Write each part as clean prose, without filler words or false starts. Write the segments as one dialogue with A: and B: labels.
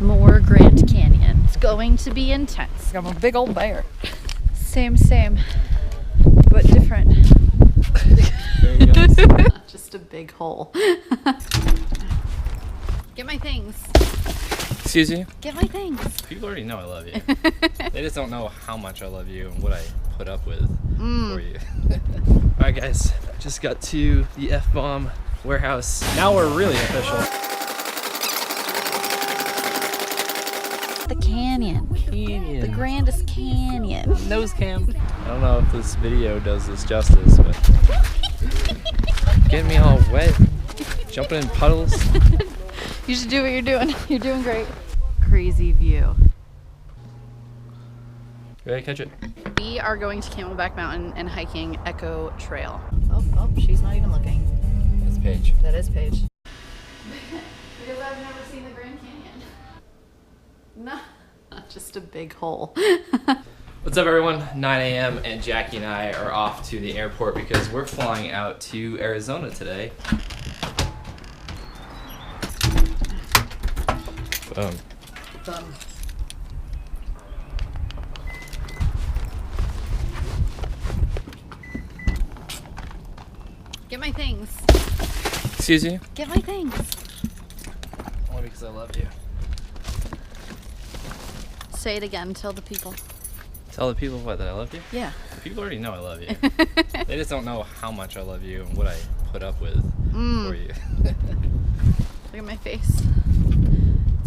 A: More Grand Canyon. It's going to be intense.
B: I'm a big old bear.
A: Same, but different. Just a big hole. Get my things.
C: Excuse you?
A: Get my things.
C: People already know I love you. They just don't know how much I love you and what I put up with for you. Alright guys, just got to the F-bomb warehouse. Now we're really official.
A: The canyon. The grandest canyon.
C: Nose cam. I don't know if this video does this justice, but getting me all wet, jumping in puddles.
A: You should do what you're doing. You're doing great. Crazy view.
C: Ready to catch it?
A: We are going to Camelback Mountain and hiking Echo Trail.
B: Oh, she's not even looking.
C: That's Paige.
B: That is Paige.
A: Because I've never seen the Grand Canyon. No, just a big hole.
C: What's up everyone? 9 a.m. and Jackie and I are off to the airport because we're flying out to Arizona today. Boom.
B: Done.
A: Get my things.
C: Excuse you?
A: Get my things.
C: Only because I love you.
A: Say it again. Tell the people.
C: Tell the people what, that I love you?
A: Yeah.
C: People already know I love you. They just don't know how much I love you and what I put up with for you.
A: Look at my face.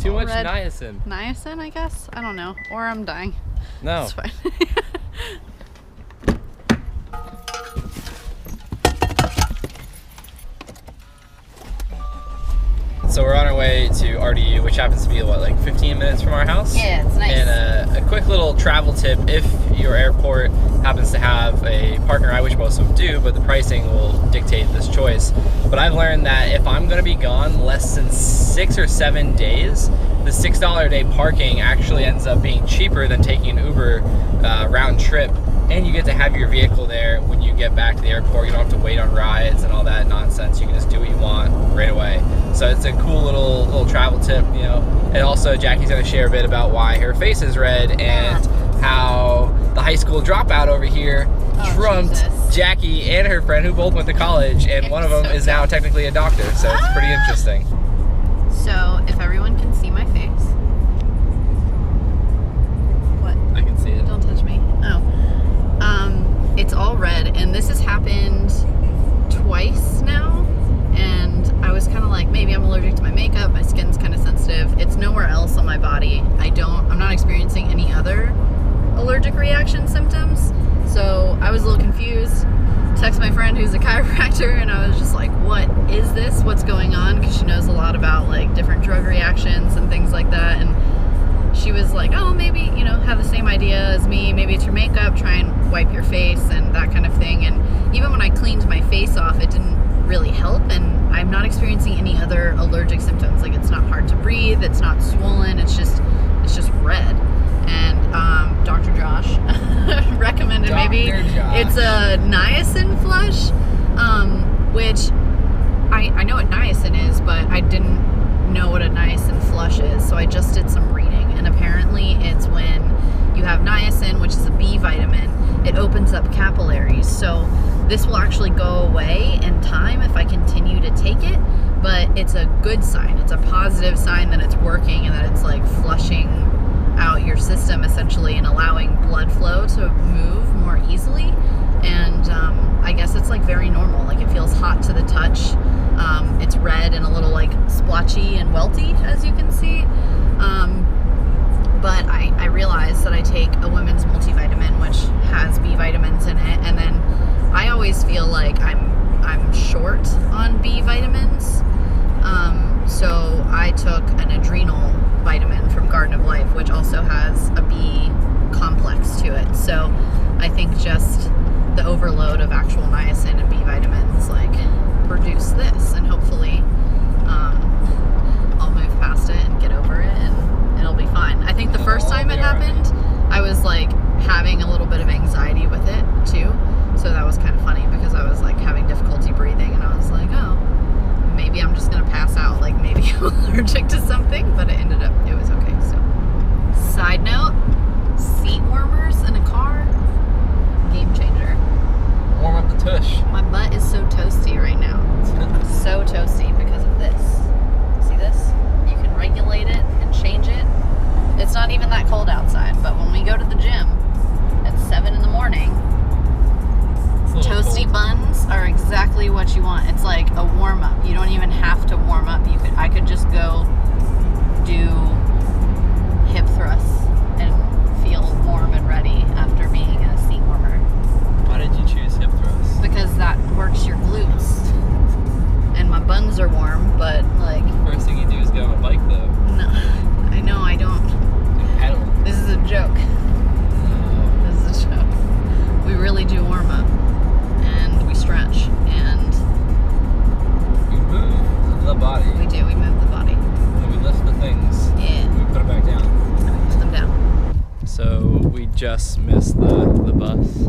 C: Too
A: All
C: much
A: red.
C: niacin.
A: Niacin, I guess? I don't know. Or I'm dying.
C: No.
A: It's fine.
C: So we're on our way to RDU, which happens to be, what, like 15 minutes from our house?
A: Yeah, it's nice.
C: And a quick little travel tip, if your airport happens to have a partner, I wish most of them do, but the pricing will dictate this choice. But I've learned that if I'm gonna be gone less than 6 or 7 days, the $6 a day parking actually ends up being cheaper than taking an Uber round trip. And you get to have your vehicle there when you get back to the airport. You don't have to wait on rides and all that nonsense. You can just do what you want right away. So it's a cool little travel tip, you know. And also Jackie's gonna share a bit about why her face is red and how the high school dropout over here trumped
A: Jesus.
C: Jackie and her friend who both went to college, and one of them is now technically a doctor. So it's pretty interesting.
A: So, if everyone can see my face. What?
C: I can see it.
A: Don't touch me. Oh. It's all red, and this has happened twice now, and I was kind of like, maybe I'm allergic to my makeup, my skin's kind of sensitive. It's nowhere else on my body. I'm not experiencing any other allergic reaction symptoms, so I was a little confused. Text my friend who's a chiropractor, and I was just like, what is this? What's going on? Because she knows a lot about like different drug reactions and things like that, and she was like, oh, maybe, you know, have the same idea as me. Maybe it's your makeup, try and wipe your face and that kind of thing. And even when I cleaned my face off, it didn't really help. And I'm not experiencing any other allergic symptoms. Like, it's not hard to breathe. It's not swollen. It's just red. And Dr. Josh recommended it's a niacin flush, which I know what niacin is, but I didn't know what a niacin flush is. So I just did some reading. And apparently it's when you have niacin, which is a B vitamin, it opens up capillaries. So this will actually go away in time if I continue to take it, but it's a good sign. It's a positive sign that it's working and that it's like flushing out your system essentially and allowing blood flow to move more easily. And I guess it's like very normal. Like, it feels hot to the touch. It's red and a little like splotchy and welty, as you can see. But I realized that I take a women's multivitamin, which has B vitamins in it, and then I always feel like I'm short on B vitamins. So I took an adrenal vitamin from Garden of Life, which also has a B complex to it. So I think just the overload of actual niacin and B vitamins like produce this, and hopefully I'll move past it and get over it and it'll be fine. I think the first time it happened, I was like having a little bit of anxiety with it too. So that was kind of funny because I was like having difficulty breathing, and I was like, oh, maybe I'm just gonna pass out, like maybe I'm allergic to something, but it was okay. exactly what you want. It's like a warm up. You don't even have to warm up. I could just go do hip thrusts and feel warm and ready after being a seat warmer.
C: Why did you choose hip thrusts?
A: Because that works your glutes. And my buns are warm, but like...
C: First thing you do is get on a bike though.
A: No, I know, I don't.
C: And pedal.
A: This is a joke. This is a joke. We really do warm up. And we stretch. And...
C: We move the body.
A: we do, we move the body.
C: And we lift the things.
A: Yeah.
C: And we put them back down.
A: And we put them down.
C: So we just missed the bus.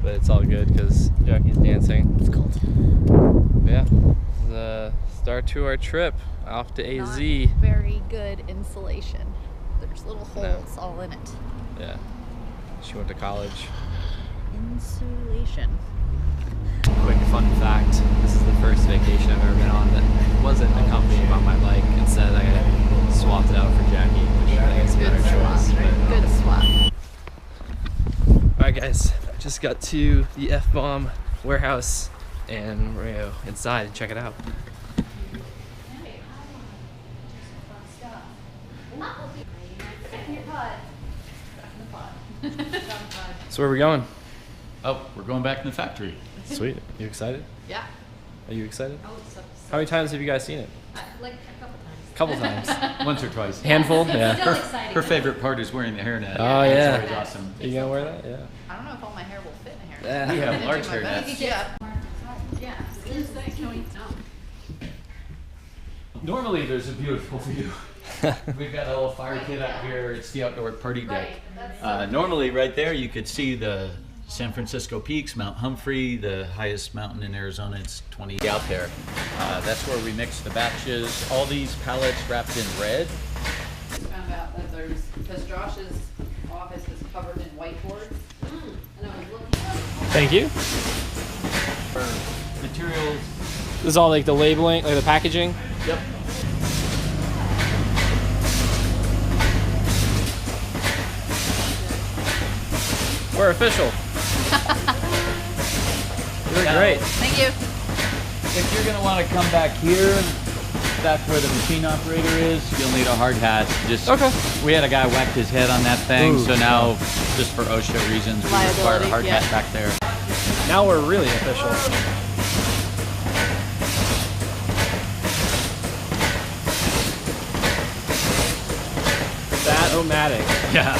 C: But it's all good because Jackie's dancing.
A: It's cold.
C: Yeah. The start to our trip off to AZ.
A: Not very good insulation. There's little holes all in it.
C: Yeah. She went to college.
A: Insulation.
C: Quick fun fact, this is the first vacation I've ever been on that wasn't accompanied by my bike. Instead, I swapped it out for Jackie, which I think is a better choice.
A: Good swap.
C: Alright guys, I just got to the F-Bomb warehouse and we're gonna go inside and check it out. So where are we going?
D: Oh, we're going back in the factory.
C: Sweet. You excited?
A: Yeah.
C: Are you excited? How many times have you guys seen it?
E: Like a couple times.
C: Couple times.
D: Once or twice.
C: Handful? Yeah.
E: Still exciting.
D: Her favorite part is wearing the hairnet.
C: Oh,
D: It's
C: yeah.
D: always awesome.
C: You gonna wear that? Yeah.
A: I don't know if all my hair will fit in here.
C: Yeah.
D: We have
A: I
D: large
A: didn't do my
D: hairnets.
A: best. Yeah. Can we?
D: Normally there's a beautiful view. We've got a little fire pit out here. It's the outdoor party deck. Normally right there you could see the San Francisco peaks, Mount Humphrey, the highest mountain in Arizona. It's 20 out there. That's where we mix the batches. All these pallets wrapped in red.
A: Found out that because Josh's office is covered in whiteboards, and I was looking at
C: Thank you.
D: For materials.
C: This is all like the labeling, like the packaging.
D: Yep.
C: We're official. You're great.
A: Thank you.
D: If you're going to want to come back here, that's where the machine operator is. You'll need a hard hat. Just
C: Okay.
D: We had a guy whack his head on that thing,
C: Ooh.
D: so now, just for OSHA reasons, we require a
A: Liability,
D: hard
A: yeah.
D: hat back there.
C: Now we're really official. That-o-matic.
D: Yeah.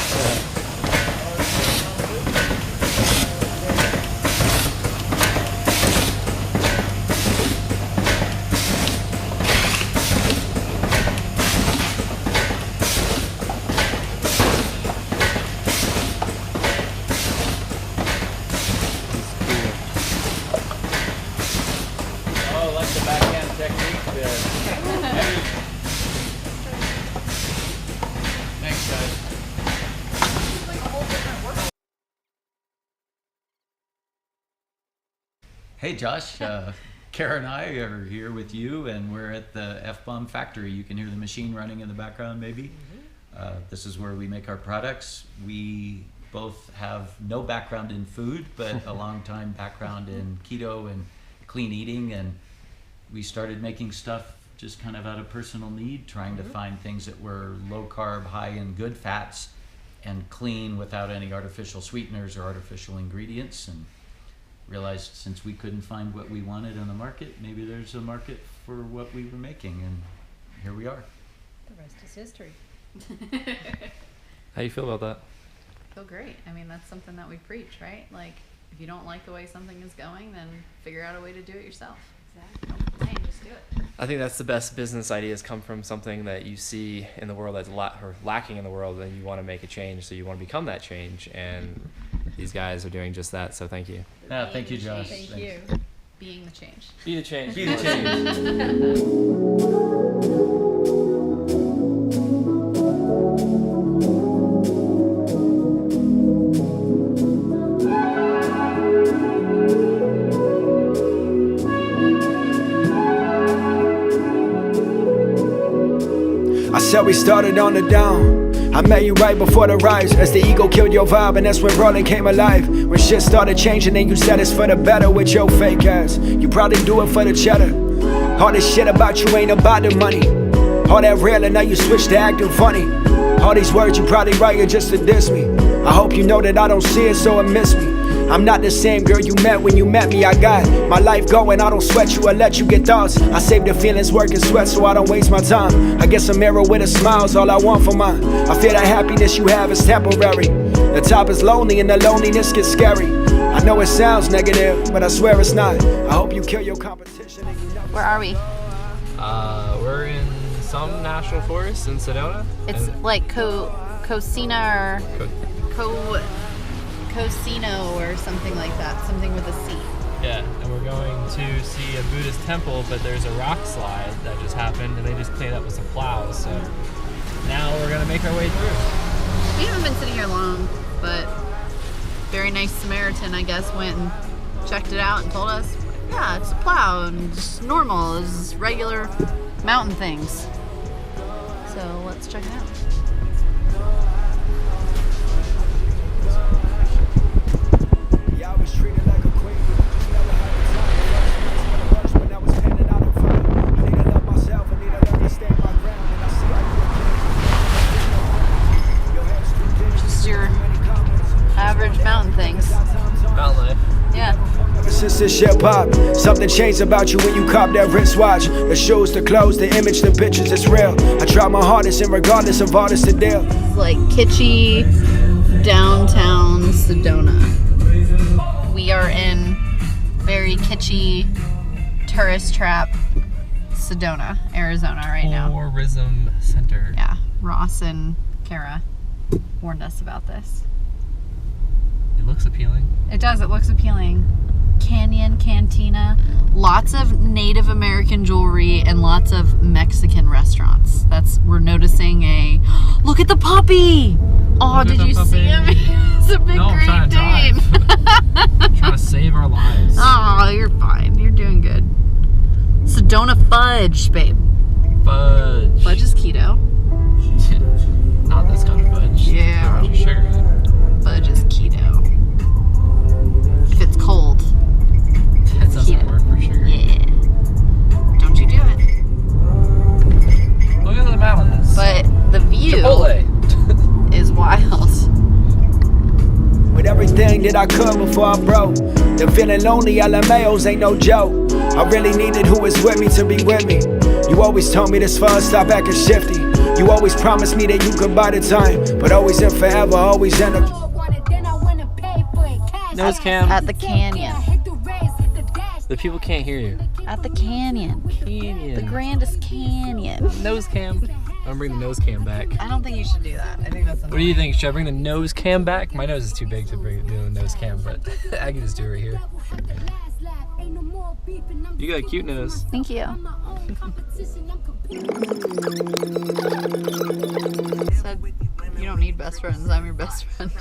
D: Oh, like the backhand technique there. Thanks, guys. Hey, Josh. Kara and I are here with you, and we're at the F-Bomb factory. You can hear the machine running in the background, maybe. This is where we make our products. We both have no background in food, but a long time background in keto and clean eating, and we started making stuff just kind of out of personal need, trying to find things that were low carb, high in good fats, and clean without any artificial sweeteners or artificial ingredients, and realized since we couldn't find what we wanted on the market, maybe there's a market for what we were making, and here we are.
E: The rest is history.
C: How you feel about that?
A: Feel great. I mean, that's something that we preach, right? Like, if you don't like the way something is going, then figure out a way to do it yourself. Exactly. Don't complain, just do it.
C: I think that's the best business ideas come from something that you see in the world that's lacking in the world, and you want to make a change, so you want to become that change. And these guys are doing just that. So thank you.
D: Thank you, Josh.
E: Thank
D: Thanks.
E: you.
A: Being the change.
C: Be the change.
D: Be the change.
F: I said we started on the down. I met you right before the rise, as the ego killed your vibe, and that's when Raleigh came alive. When shit started changing and you said it's for the better with your fake ass. You probably do it for the cheddar. All this shit about you ain't about the money. All that real and now you switch to acting funny. All these words you probably writing just to diss me. I hope you know that I don't see it so it miss me. I'm not the same girl you met when you met me. I got my life going, I don't sweat you or let you get thoughts. I save the feelings, work and sweat so I don't waste my time. I guess a mirror with a smile's all I want for mine. I feel that happiness you have is temporary. The top is lonely and the loneliness gets scary. I know it sounds negative, but I swear it's not. I hope you kill your competition and you know.
A: Where are we?
C: We're in some national forest in Sedona.
A: It's like Cocina or Cocino or something like that. Something with a C.
C: Yeah, and we're going to see a Buddhist temple, but there's a rock slide that just happened, and they just cleaned up with some plows. So now we're gonna make our way through.
A: We haven't been sitting here long, but very nice Samaritan, I guess, went and checked it out and told us, yeah, it's a plow and it's normal, it's regular mountain things. So let's check it out.
F: Yeah, I was treated like a queen. Just never had the time. When I was handing out a fight. I need to love myself, I need to learn to stand my ground. And I see how you your head's too big.
A: Just your average mountain things.
C: Mountain life.
A: Yeah.
F: Ever since this shit popped, something changed about you when you cop that wristwatch. The shoes, the clothes, the image, the pictures, it's real. I try my hardest and regardless of all this to deal.
A: It's like kitschy downtown Sedona. We are in very kitschy tourist trap Sedona, Arizona right now.
C: Tourism Center.
A: Yeah, Ross and Kara warned us about this.
C: It looks appealing.
A: It does, it looks appealing. Canyon, cantina, lots of Native American jewelry and lots of Mexican restaurants. We're noticing a, look at the puppy! Oh,
C: Look at
A: did
C: the
A: you
C: puppy.
A: see him? It's a big
C: No, I'm
A: Great
C: trying to
A: Dane.
C: Trying to save our lives.
A: Oh, you're fine. You're doing good. Sedona fudge, babe.
C: Fudge.
A: Fudge is keto.
C: Not this kind of fudge.
A: Yeah.
C: Not much sugar in it.
A: Fudge is keto. If it's cold.
C: That doesn't
A: Keto.
C: work for sugar.
A: Yeah. Don't you do it.
C: Look at the mountains.
A: But the view
C: Chipotle.
A: is wild.
F: With everything that I could before I broke. The feeling lonely, LMAOs ain't no joke. I really needed who was with me to be with me. You always told me this far, stop acting shifty. You always promised me that you could buy the time, but always and forever, always in a
C: Nose cam.
A: At the canyon.
C: The people can't hear you.
A: At the canyon.
C: Canyon.
A: The grandest canyon.
C: Nose cam. I'm gonna bring the nose cam back.
A: I don't think you should do that. I think that's
C: What do you think? Should I bring the nose cam back? My nose is too big to do the nose cam, but I can just do it right here. You got a cute nose.
A: Thank you. Said you don't need best friends. I'm your best friend.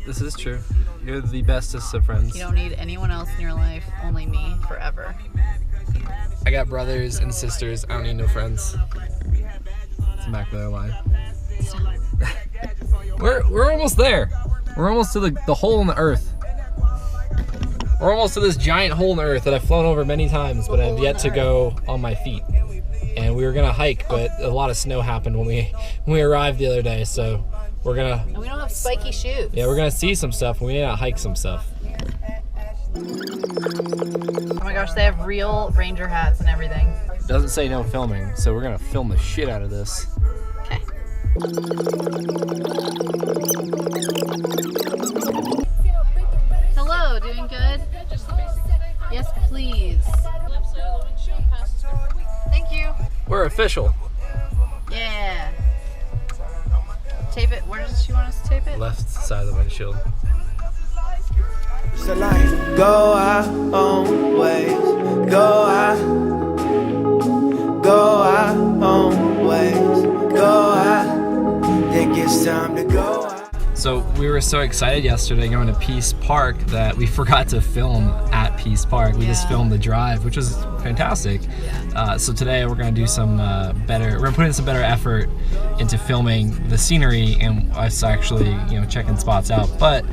C: This is true. You're the bestest of friends.
A: You don't need anyone else in your life. Only me forever.
C: I got brothers and sisters. I don't need no friends. It's a back there line. We're almost there. We're almost to the hole in the earth. We're almost to this giant hole in the earth that I've flown over many times, but I've yet to go on my feet. And we were gonna hike, but a lot of snow happened when we arrived the other day, so we're gonna.
A: And we don't have spiky shoes.
C: Yeah, we're gonna see some stuff. We need to hike some stuff.
A: Oh my gosh, they have real ranger hats and everything.
C: It doesn't say no filming, so we're gonna film the shit out of this.
A: Okay. Hello, doing good? Yes, please. Thank you.
C: We're official.
A: Yeah. Tape it. Where does she want us to tape it?
C: Left side of the windshield.
F: It's a line. Go our own ways. Go our own ways. Go our. Think it's time to go.
C: So we were so excited yesterday going to Peace Park that we forgot to film at Peace Park. We just filmed the drive, which was fantastic. So today we're going to do some we're going to put in some better effort into filming the scenery and us actually, checking spots out. But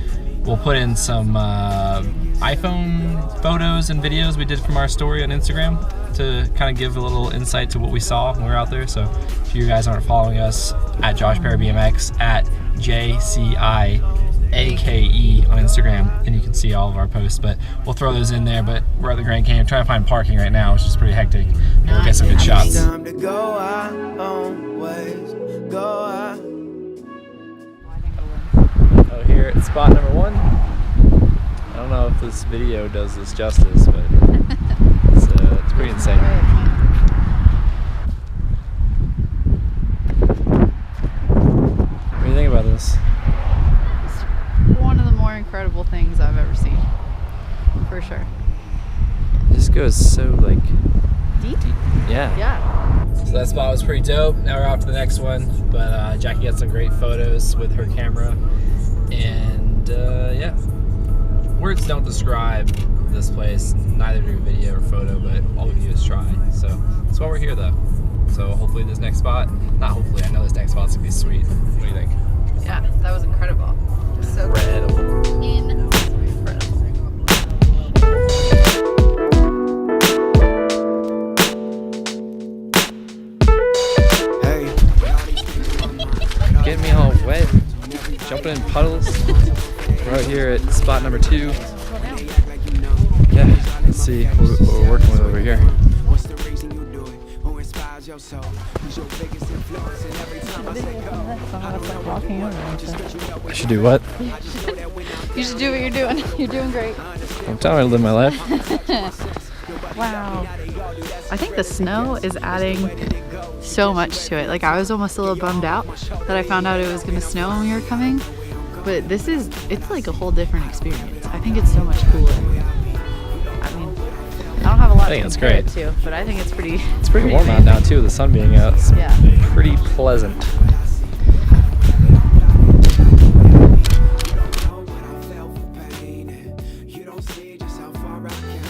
C: we'll put in some iPhone photos and videos we did from our story on Instagram to kind of give a little insight to what we saw when we were out there. So if you guys aren't following us, at Josh Perry BMX, at JCIAKE on Instagram, and you can see all of our posts, but we'll throw those in there. But we're at the Grand Canyon trying to find parking right now, which is pretty hectic. We'll get some good shots.
F: Time to go our own ways, go our...
C: Oh, here at spot number 1. I don't know if this video does this justice, but it's pretty insane. What do you think about this?
A: It's one of the more incredible things I've ever seen, for sure.
C: It just goes so
A: Deep?
C: Yeah.
A: Yeah.
C: So that spot was pretty dope. Now we're off to the next one, but Jackie got some great photos with her camera, and yeah, words don't describe this place, neither do video or photo, but all we can do is try. So that's why we're here though. So hopefully this next spot, not hopefully, I know this next spot's gonna be sweet. What do you think?
A: Yeah, that was incredible. So
C: Incredible.
A: incredible.
F: Hey,
C: Getting me all wet, jumping in puddles. We're out here at spot number 2. Yeah, let's see what we're working with over here.
F: what's the reason you do it? Who inspires your soul? Who's your biggest influence? And every time I say go,
C: I should do what?
A: You should do what you're doing. You're doing great.
C: I'm telling you to live my life.
A: Wow. I think the snow is adding so much to it. Like, I was almost a little bummed out that I found out it was going to snow when we were coming. But it's like a whole different experience. I think it's so much cooler. I mean, I don't have a lot
C: I think
A: to
C: it's
A: compare
C: great.
A: it to, but I think it's pretty.
C: It's pretty warm out now too, the sun being out. It's
A: Yeah.
C: pretty pleasant.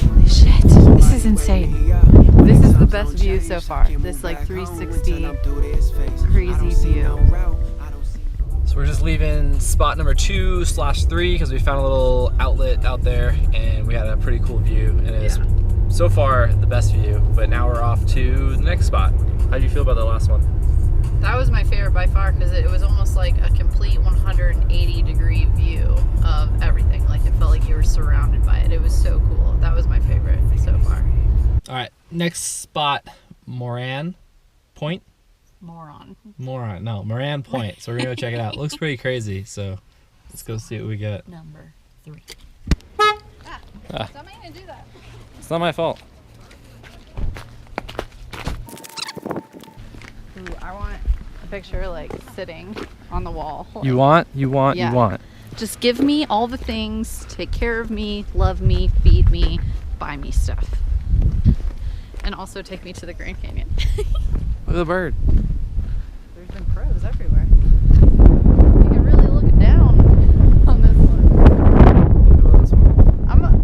A: Holy shit! This is insane. This is the best view so far. This 360 crazy view.
C: So we're just leaving spot number 2/3 because we found a little outlet out there and we had a pretty cool view, and it is so far the best view. But now we're off to the next spot. How do you feel about the last one?
A: That was my favorite by far because it was almost like a complete 180-degree view of everything. Like, it felt like you were surrounded by it. It was so cool. That was my favorite so far.
C: All right, next spot, Moran Point.
A: Moran.
C: Moran Point. So we're gonna go check it out. It looks pretty crazy. So let's go see what we get.
A: Number 3.
C: Ah.
A: Stop making me do that.
C: It's not my fault.
A: Ooh, I want a picture sitting on the wall.
C: You want.
A: Just give me all the things, take care of me, love me, feed me, buy me stuff. And also take me to the Grand Canyon.
C: Look at the bird.
A: There's been crows everywhere. You can really look down on this one.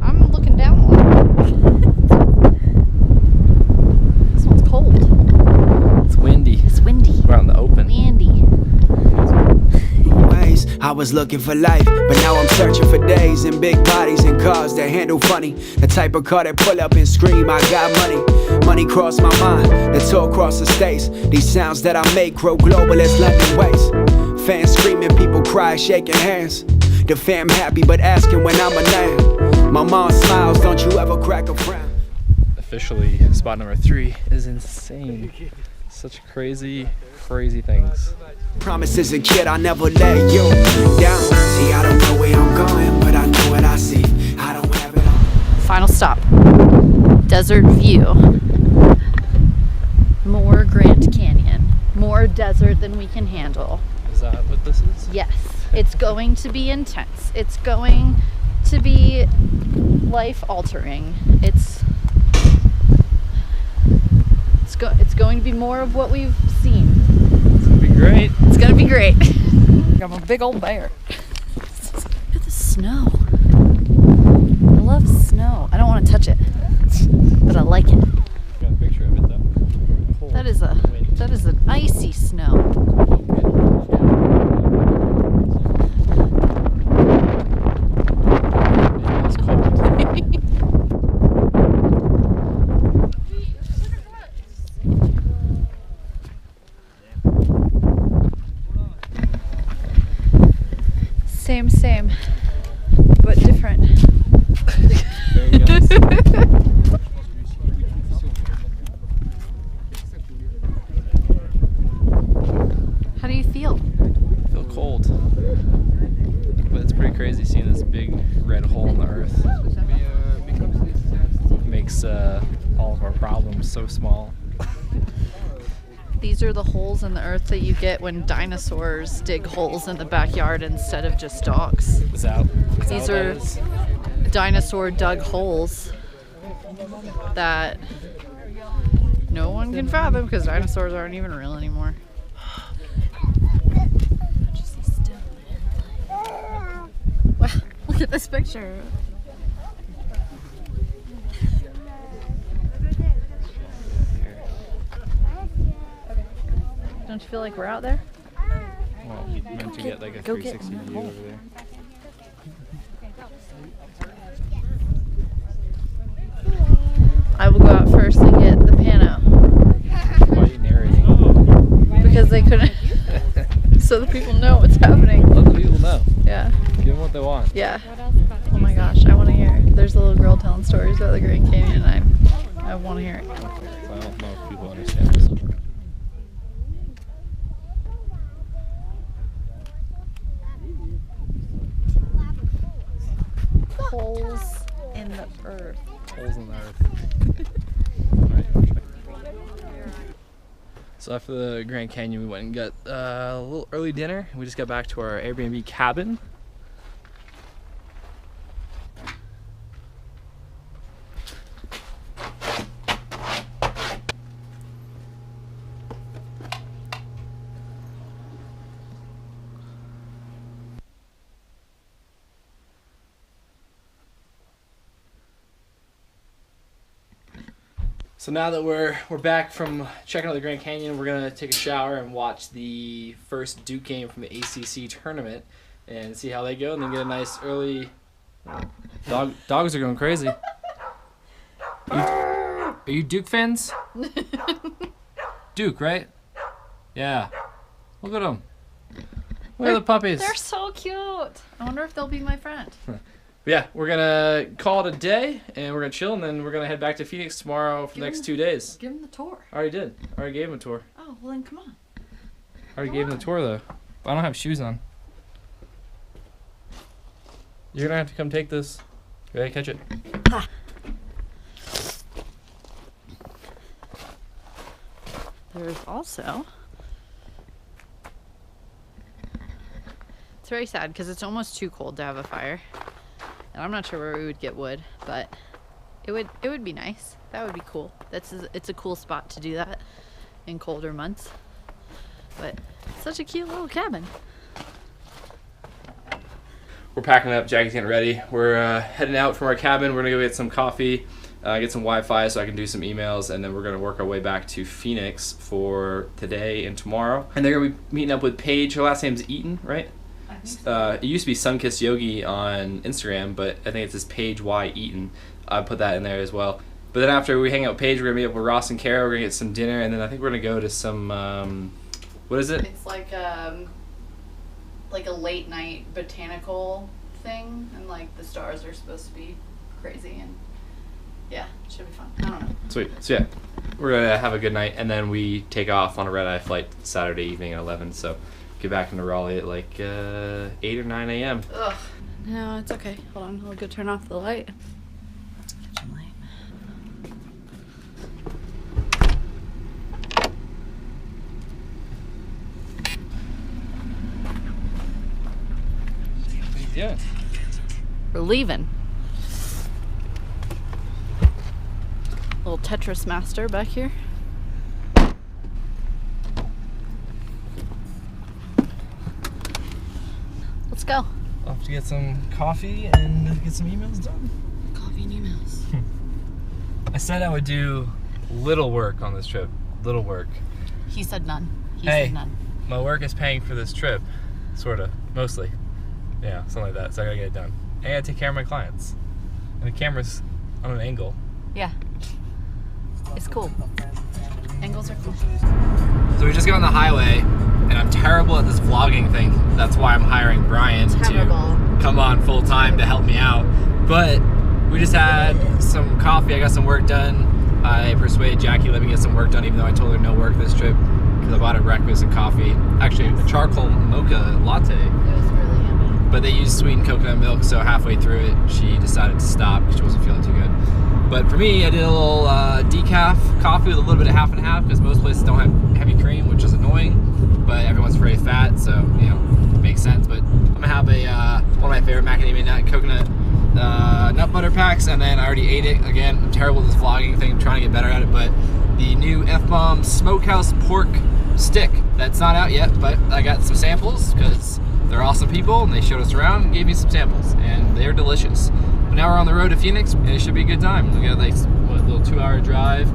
A: I'm looking down a lot. This one's cold.
C: It's windy.
A: It's windy.
C: We're out in the open.
A: Windy.
F: ways. I was looking for life, but now I'm searching for days in big bodies and cars that handle funny. The type of car that pull up and scream, I got money. Money crossed my mind, that's all across the states. These sounds that I make grow global as London waste. Fans screaming, people cry, shaking hands. The fam happy, but asking when I'm a name. My mom smiles, don't you ever crack a frown.
C: Officially, spot number 3 is insane. Such crazy things.
F: Promise as a kid I never let you down. See, I don't know where I'm going, but I know what I see. I don't have it all.
A: Final stop. Desert view. More Grand Canyon. More desert than we can handle.
C: Is that what this is?
A: Yes. It's going to be intense. It's going to be life altering. It's going to be more of what we've seen.
C: It's gonna be great.
A: It's going to be great.
B: I'm a big old bear. snow. I love snow. I don't want to touch it, but I like it.
C: Got a picture of it though.
B: That is an icy snow.
C: It's cold.
B: Same, but different.
C: Very nice.
B: How do you feel?
C: I feel cold, but it's pretty crazy seeing this big red hole in the earth. It makes all of our problems so small.
B: These are the holes in the earth that you get when dinosaurs dig holes in the backyard instead of just dogs.
C: Is that
B: These
C: what that
B: are
C: is?
B: dinosaur dug holes that no one can fathom because dinosaurs aren't even real anymore. Wow, look at this picture. Don't you feel like we're out there?
C: Well, you meant to get like a
B: Go get
C: 360 view
B: more.
C: over there.
B: I will go out first and get the piano
C: Why are you narrating?
B: because they couldn't, so the people know what's happening.
C: Let the people know.
B: Yeah,
C: Give them what they want.
B: yeah. Oh my gosh, I want to hear. There's a little girl telling stories about the Grand Canyon, and I want to hear it.
C: So I don't know if people understand this.
B: Holes in the earth.
C: Holes in the earth. Alright. So after the Grand Canyon, we went and got a little early dinner. We just got back to our Airbnb cabin. So now that we're back from checking out the Grand Canyon, we're gonna take a shower and watch the first Duke game from the ACC tournament and see how they go, and then get a nice early. Dogs are going crazy. Are you Duke fans? Duke, right? Yeah. Look at them. Look at the puppies.
B: They're so cute. I wonder if they'll be my friend.
C: But yeah, we're gonna call it a day, and we're gonna chill, and then we're gonna head back to Phoenix tomorrow for the next 2 days.
B: Give them the tour.
C: I already did. I already gave him a tour.
B: Oh, well then come on.
C: I already gave him the tour though. I don't have shoes on. You're gonna have to come take this. Ready? Catch it.
B: There's also... It's very sad because it's almost too cold to have a fire. And I'm not sure where we would get wood, but it would be nice. That would be cool. It's a cool spot to do that in colder months. But it's such a cute little cabin.
C: We're packing up. Jackie's getting ready. We're heading out from our cabin. We're gonna go get some coffee, get some Wi-Fi so I can do some emails, and then we're gonna work our way back to Phoenix for today and tomorrow. And they're gonna be meeting up with Paige. Her last name's Yeaton, right? It used to be Sunkissed Yogi on Instagram, but I think it's this Paige Y Yeaton. I put that in there as well. But then after we hang out with Paige, we're gonna meet up with Ross and Kara. We're gonna get some dinner, and then I think we're gonna go to some what is it?
A: It's like a late night botanical thing, and like the stars are supposed to be crazy, and yeah, it should be fun. I don't know.
C: Sweet. So yeah, we're gonna have a good night, and then we take off on a red-eye flight Saturday evening at 11. So get back into Raleigh at like 8 or 9 a.m.
A: Ugh. No, it's okay. Hold on, I'll go turn off the light.
B: Kitchen light.
C: Yeah.
B: We're leaving. Little Tetris master back here. Let's go.
C: I'll have to get some coffee and get some emails done.
A: Coffee and emails.
C: I said I would do little work on this trip. Little work.
A: He said none. He
C: Hey.
A: said none.
C: My work is paying for this trip. Sorta. Mostly. Yeah, something like that. So I gotta get it done. And I gotta take care of my clients. And the camera's on an angle.
A: Yeah. It's cool. Angles are cool.
C: So we just got on the highway, and I'm terrible at this vlogging thing. That's why I'm hiring Brian
A: Terrible.
C: to come on full time to help me out. But we just had some coffee. I got some work done. I persuaded Jackie to let me get some work done, even though I told her no work this trip, because I bought her breakfast and coffee. Actually, a charcoal mocha latte.
A: It was really yummy.
C: But they used sweetened coconut milk, so halfway through it, she decided to stop because she wasn't feeling too good. But for me, I did a little decaf coffee with a little bit of half and half, because most places don't have heavy cream, which is annoying. But everyone's very fat, so you know, it makes sense. But I'm gonna have a one of my favorite macadamia nut coconut nut butter packs, and then I already ate it. Again, I'm terrible at this vlogging thing, I'm trying to get better at it. But the new F-Bomb Smokehouse Pork Stick, that's not out yet, but I got some samples because they're awesome people, and they showed us around and gave me some samples, and they're delicious. But now we're on the road to Phoenix, and it should be a good time. We got like what, a little 2-hour drive,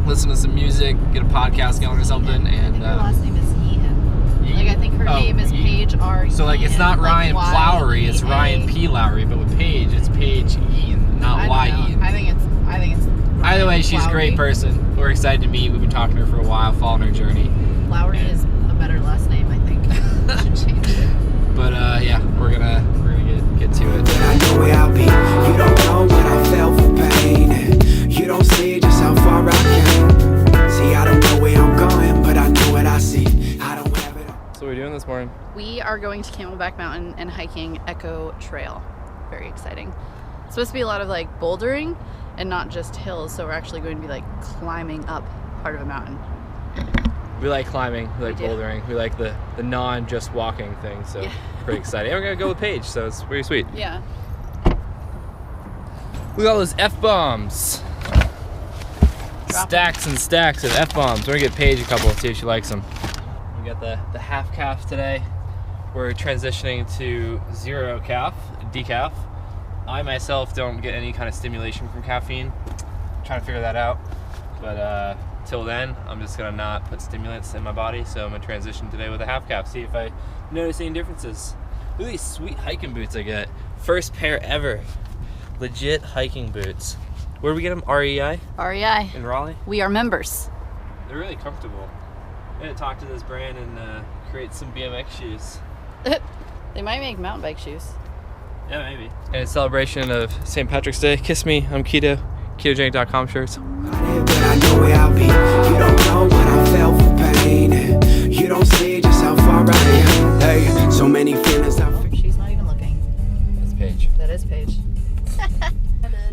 C: listen to some music, get a podcast going or something,
A: I
C: and
A: think her last name is Yeaton. Like, I think her name is Paige R.
C: So like, it's not
A: Yeaton,
C: Ryan
A: like
C: Plowry, it's
A: Y-E-A.
C: Ryan P. Lowry, but with Paige, it's Paige Yeaton, not
A: I
C: Y.
A: don't know.
C: Yeaton.
A: I think it's
C: Either way,
A: Ryan
C: she's a great
A: Plowry.
C: person. We're excited to meet. We've been talking to her for a while, following her journey.
A: Lowry is a better last name, I think. We should change it.
C: But yeah, we're gonna get to it.
F: I know where I'll be. You don't know what I felt for pain. You don't see just how far I came. See, I don't know where I'm going, but I know what I see. I don't have it.
C: So what are we doing this morning?
B: We are going to Camelback Mountain and hiking Echo Trail. Very exciting. It's supposed to be a lot of like bouldering and not just hills, so we're actually going to be like climbing up part of a mountain.
C: We like climbing, we like
B: We do.
C: bouldering, we like the non-just walking thing, so
B: Yeah.
C: pretty exciting. And we're gonna go with Paige, so it's pretty sweet.
B: Yeah.
C: Look at all those F-bombs. Stacks and stacks of F-bombs. We're gonna get Paige a couple and see if she likes them. We got the half calf today. We're transitioning to zero calf, decaf. I myself don't get any kind of stimulation from caffeine. I'm trying to figure that out. But till then, I'm just gonna not put stimulants in my body. So I'm gonna transition today with a half calf. See if I notice any differences. Look at these sweet hiking boots I got. First pair ever. Legit hiking boots. Where do we get them? REI
B: REI.
C: in Raleigh?
B: We are members.
C: They're really comfortable. I'm gonna talk to this brand and create some BMX shoes.
B: They might make mountain bike shoes.
C: Yeah, maybe. And in celebration of St. Patrick's Day, kiss me, I'm keto. Ketogenic.com shirts.
F: But I know where I'll be. You don't know what I felt for pain. You don't see just how far I came. Hey, so many feelings I feel.
A: She's not even looking.
C: That's Paige.
A: That is Paige.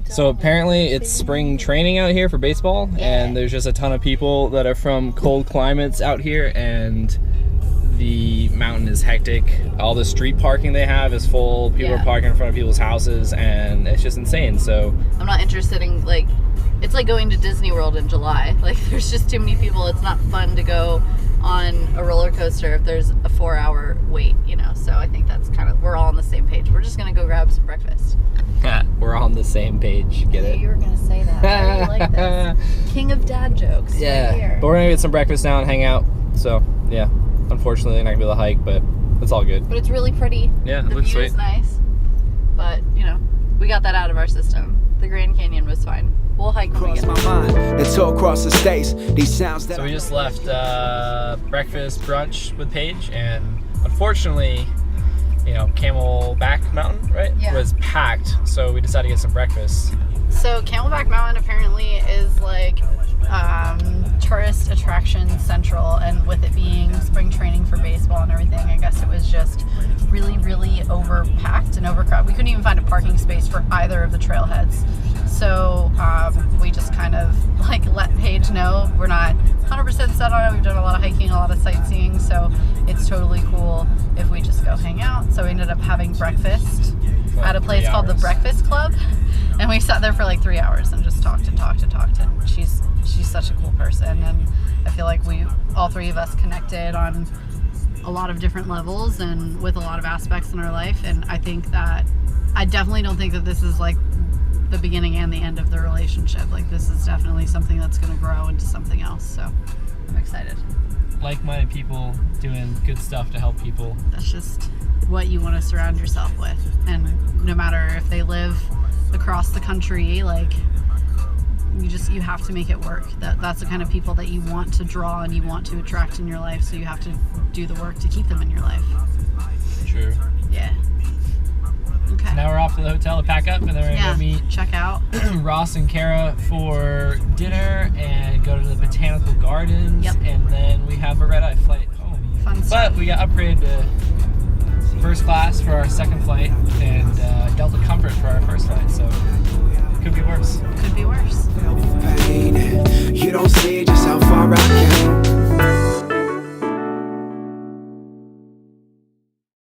C: So apparently it's spring training out here for baseball, and there's just a ton of people that are from cold climates out here, and the mountain is hectic. All the street parking they have is full. People
A: Yeah.
C: are parking in front of people's houses, and it's just insane. So
A: I'm not interested in, like, it's like going to Disney World in July. Like, there's just too many people. It's not fun to go on a roller coaster if there's a 4-hour wait, you know? So I think that's kind of, we're all on the same page. We're just gonna go grab some breakfast.
C: we're on the same page. Get it?
A: You were gonna say that. I really like this. King of dad jokes. Right
C: Yeah,
A: here.
C: but we're gonna get some breakfast now and hang out. So yeah, unfortunately not gonna be able to hike, but it's all good.
A: But it's really pretty.
C: Yeah, it
A: The
C: looks
A: view
C: sweet.
A: is nice. But, you know, we got that out of our system. The Grand Canyon was fine. We'll hike when we
F: Cross
A: get
F: my
A: home.
F: mind. It's all across the states. These sounds that
C: So we just left breakfast brunch with Paige, and unfortunately, you know, Camelback Mountain, right,
A: Yeah.
C: was packed. So we decided to get some breakfast.
B: So Camelback Mountain apparently is like tourist attraction central, and with it being spring training for baseball and everything, I guess it was just really, really overpacked and overcrowded. We couldn't even find a parking space for either of the trailheads. So we just kind of like let Paige know we're not 100% set on it. We've done a lot of hiking, a lot of sightseeing, so it's totally cool if we just go hang out. So we ended up having breakfast at a place
C: 3
B: called the
C: hours.
B: Breakfast Club, and we sat there for like 3 hours and just talked and talked and talked. And she's such a cool person, and I feel like all three of us connected on
A: a lot of different levels and with a lot of aspects in our life. And I think that I definitely don't think that this is like the beginning and the end of the relationship. Like, this is definitely something that's going to grow into something else. So I'm excited.
C: Like-minded people doing good stuff to help people.
A: That's just what you want to surround yourself with. And no matter if they live across the country, like, you have to make it work. That's the kind of people that you want to draw and you want to attract in your life, so you have to do the work to keep them in your life.
C: True.
A: Yeah. Okay.
C: So now we're off to the hotel to pack up, and then we're gonna go meet
A: check out
C: Ross and Kara for dinner and go to the botanical gardens.
A: Yep.
C: And then we have a red-eye flight home.
A: Fun stuff.
C: But we got upgraded to first class for our second flight and Delta Comfort for our first flight, so it could be worse.
A: Could be worse.
F: Pain. You don't see just how far I came.